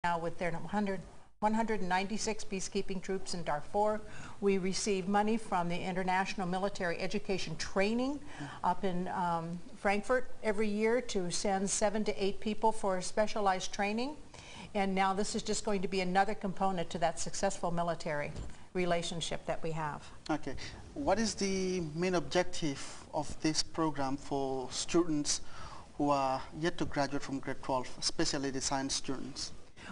now with their 196 peacekeeping troops in Darfur. We receive money from the International Military Education Training up in Frankfurt every year to send 7 to 8 people for specialized training. And now this is just going to be another component to that successful military relationship that we have. Okay. What is the main objective of this program for students who are yet to graduate from grade 12, especially the science students?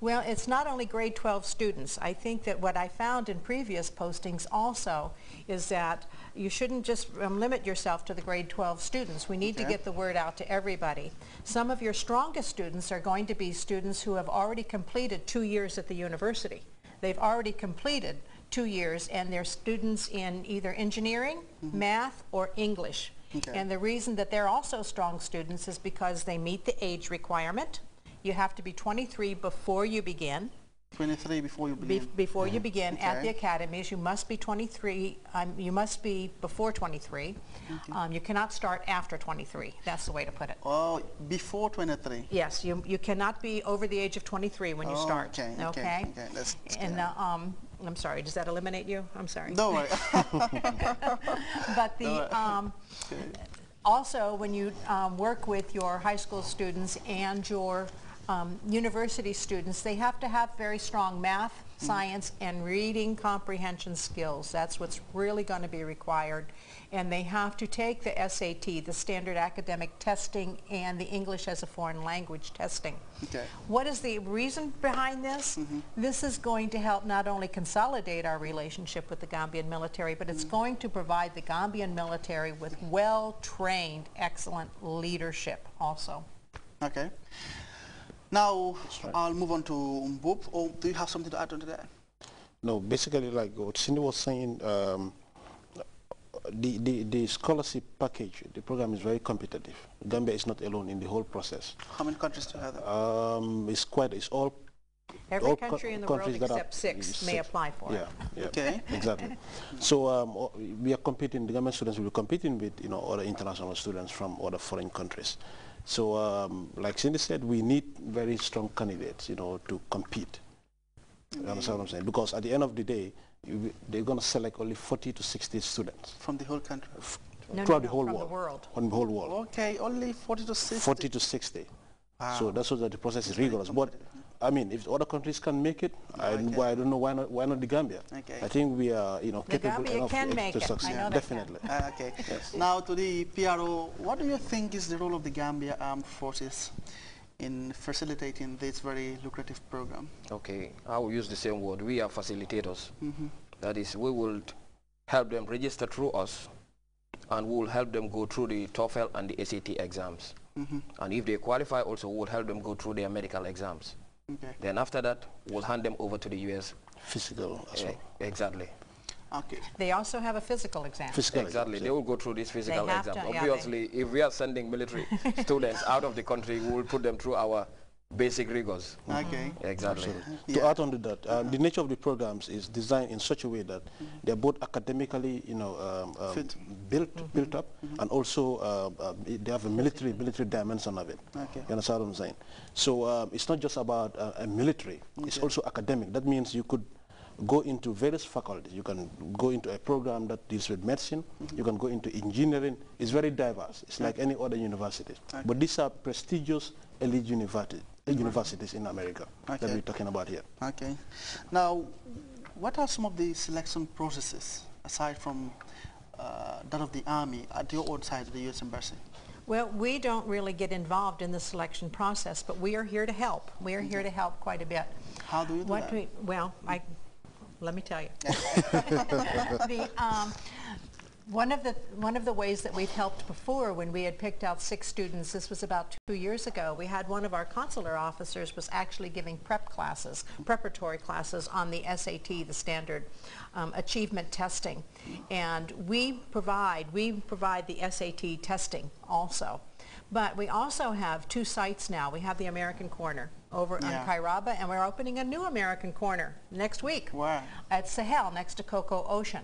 Well, it's not only grade 12 students. I think that what I found in previous postings also is that you shouldn't just limit yourself to the grade 12 students. We need to get the word out to everybody. Some of your strongest students are going to be students who have already completed 2 years at the university. They've already completed 2 years, and they're students in either engineering, math, or English. And the reason that they're also strong students is because they meet the age requirement. You have to be 23 before you begin. 23 before you begin? Before you begin at the academies. You must be 23. You must be before 23. You cannot start after 23. That's the way to put it. Oh, before 23? Yes, you cannot be over the age of 23 when you start. Okay. That's and I'm sorry, does that eliminate you? I'm sorry. Don't worry. But the also, when you work with your high school students and your university students, they have to have very strong math, science, and reading comprehension skills. That's what's really going to be required. And they have to take the SAT, the Standard Academic Testing, and the English as a Foreign Language testing. What is the reason behind this? This is going to help not only consolidate our relationship with the Gambian military, but it's going to provide the Gambian military with well-trained, excellent leadership also. Okay. Now, I'll move on to Mbub. Or do you have something to add on to that? No, basically, like what Cindy was saying, the scholarship package, the program is very competitive. Gambia is not alone in the whole process. How many countries do you have? It's all Every country in the world except 6 may apply for it. Okay. Exactly. So we are competing, the Gambian students will be competing with other international students from other foreign countries. So like Cindy said, we need very strong candidates, to compete. You understand what I'm saying? Because at the end of the day, they're going to select only 40 to 60 students. From the whole country? Throughout the whole from world. The world. From the whole world. Okay, only 40 to 60? 40 to 60. Wow. So that's what the process is rigorous. But I mean, if other countries can make it, I don't know why not the Gambia. Okay. I think we are, capable enough to succeed. Definitely. Okay. Yes. Now to the PRO, what do you think is the role of the Gambia Armed Forces in facilitating this very lucrative program? Okay, I will use the same word. We are facilitators. That is, we will help them register through us, and we will help them go through the TOEFL and the SAT exams. And if they qualify also, we will help them go through their medical exams. Then after that, we'll hand them over to the U.S. Physical as well. Exactly. Okay. They also have a physical exam. Exactly. They will go through this physical exam. Obviously, if we are sending military students out of the country, we will put them through our basic rigors. Okay. Exactly. To add on to that, the nature of the programs is designed in such a way that they're both academically, built up, and also they have a military dimension of it. Okay. You understand what I'm saying? So it's not just about a military; it's also academic. That means you could go into various faculties. You can go into a program that deals with medicine. You can go into engineering. It's very diverse. It's like any other university. But these are prestigious elite universities in America that we're talking about here. Okay. Now, what are some of the selection processes, aside from that of the Army, at your own side of the U.S. Embassy? Well, we don't really get involved in the selection process, but we are here to help. We are here to help quite a bit. How do you do that? Let me tell you. One of the ways that we've helped before, when we had picked out 6 students, this was about 2 years ago, we had one of our consular officers was actually giving preparatory classes on the SAT, the Standard Achievement Testing. And we provide the SAT testing also. But we also have 2 sites now. We have the American Corner, over on Kairaba, and we're opening a new American corner next week at Sahel next to Coco Ocean.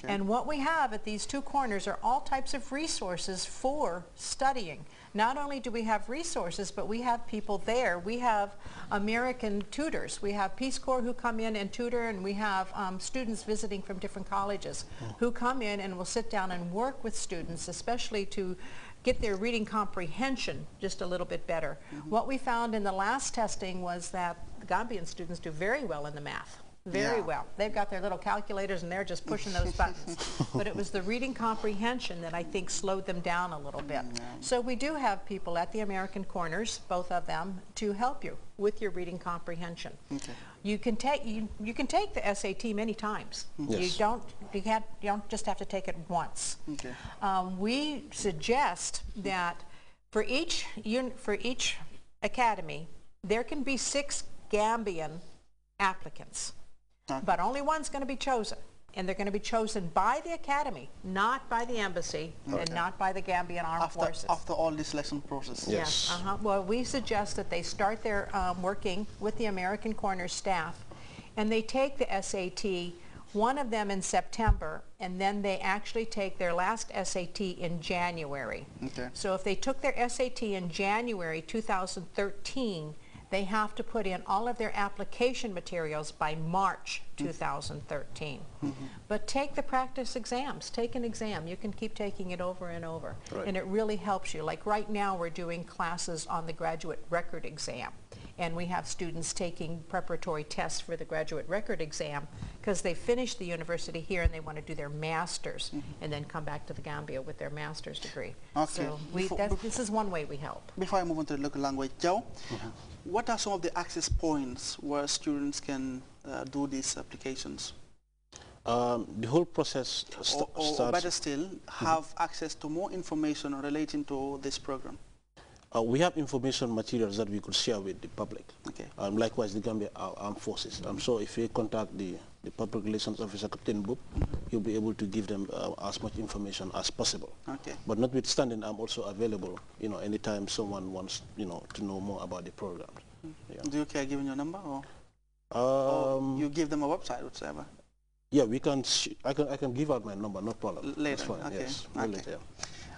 And what we have at these two corners are all types of resources for studying. Not only do we have resources, but we have people there. We have American tutors. We have Peace Corps who come in and tutor, and we have students visiting from different colleges who come in and will sit down and work with students, especially to get their reading comprehension just a little bit better. What we found in the last testing was that the Gambian students do very well in the math. Very well. They've got their little calculators and they're just pushing those buttons. But it was the reading comprehension that I think slowed them down a little bit. So we do have people at the American corners, both of them, to help you with your reading comprehension. You can take the SAT many times. You don't just have to take it once. We suggest that for each academy there can be 6 Gambian applicants. But only one's going to be chosen, and they're going to be chosen by the academy, not by the embassy, and not by the Gambian Armed Forces. After all the selection process. Yes. Well, we suggest that they start their working with the American Corner staff, and they take the SAT, one of them in September, and then they actually take their last SAT in January. So if they took their SAT in January 2013, they have to put in all of their application materials by March 2013. But take the practice exams. Take an exam. You can keep taking it over and over. And it really helps you. Like right now we're doing classes on the graduate record exam. And we have students taking preparatory tests for the graduate record exam because they finished the university here and they want to do their master's and then come back to the Gambia with their master's degree. So this is one way we help. Before I move on to the local language, Joe, what are some of the access points where students can do these applications? The whole process starts... Or better still, have access to more information relating to this program. We have information materials that we could share with the public. Likewise, the Gambia Armed Forces. So if you contact the Public Relations Officer, Captain Boop, he'll be able to give them as much information as possible. But notwithstanding, I'm also available, anytime someone wants, to know more about the program. Do you care giving your number, or you give them a website, whatsoever? Yeah, we can. I can give out my number, no problem. Later. That's fine. Yes. Later.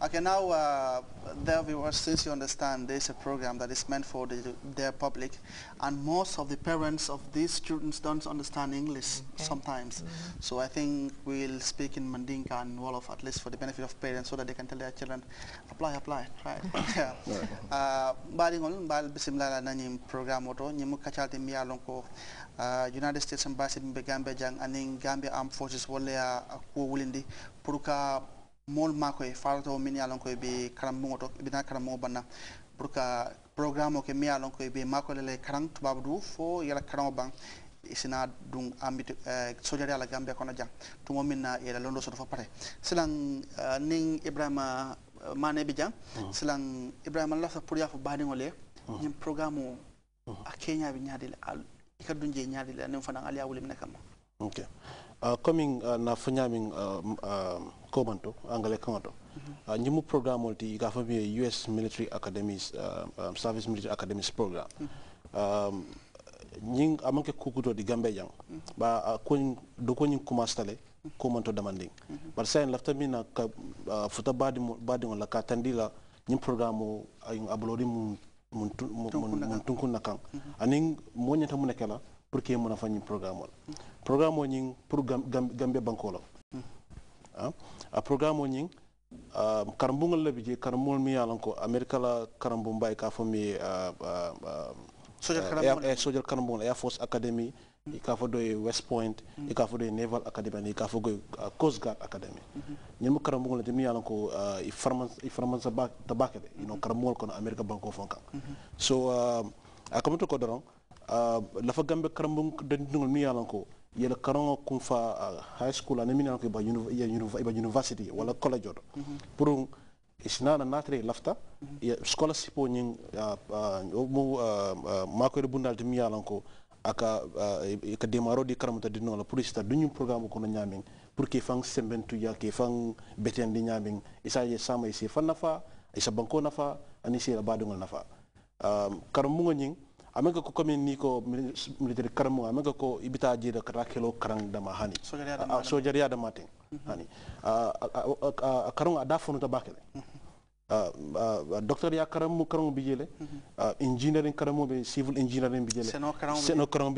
Okay, now, there viewers, since you understand there's a program that is meant for their public, and most of the parents of these students don't understand English sometimes. So I think we'll speak in Mandinka and Wolof, at least for the benefit of parents, so that they can tell their children, apply, right? Baringol, bal bisimila nanyim program oto, nyimu kachalti miyalonko United States Embassy in Gambia jang aning Gambia Armed Forces wole ko wulindi puruka mol makoy farto min yalon koy be karambo to bina karambo banna burka programme ke mi yalon koy be makole le karang tubabdu fo yala karambo bang isina dung ambit sojari ala Gambia kono jang to momina yala londo so fa pare silang ning Ibrahima Mane bi jang silang Ibrahima la fa pour ya fa badi ngole ñim programme a Kenya bi ñaadi al ikadunje ñaadi le nem fa nang aliya wulim nakam. Okay. Coming na fanyaming komanto angale kangato nyimu program multi ka fabi US Military Academies Service Military Academies program nying amanke kukuto di Gambia jang ba ko do ko nying kumastale komanto demanding bar sain lafta mina ka futa badi wala ka tandila nyim program ay ablori mun tunkun nakang aning monyata mun kala pour que mon afani programme programme ñing pour Gambia bankolo a programme ñing karambungal la bije karambul mi yalan ko America la karambum bay ka fami Soldier Karambul Air Force Academy ka fo do West Point ka fo do Naval Academy ka fo go Coast Guard Academy ñim karambungal de mi yalan ko i farman ba tabakade karambul ko America banko fonka so akamuto ko doron lafa Gambia karambung dendungol mi yalan ko yela karango kum fa high school ani min ko ba university wala college odo pour isna na natre lafta scholarship nyin mo mako re bundal mi yalan ko aka ka demaro di karamata di no la pour ista duñu programme ko no nyamin pour que fang sembentu ya ke fang beten di nyamin isa ye sama isi fan nafa isa banko nafa ani si abadungol nafa karamungo nyin amega ko comme ni ko military karamo amega ko ibita jida karakelo karang dama hani sojariya dama ting hani karang ada fonu tabakele docteur ya karamo bijele engineering karamo be civil engineering bijele seno karamo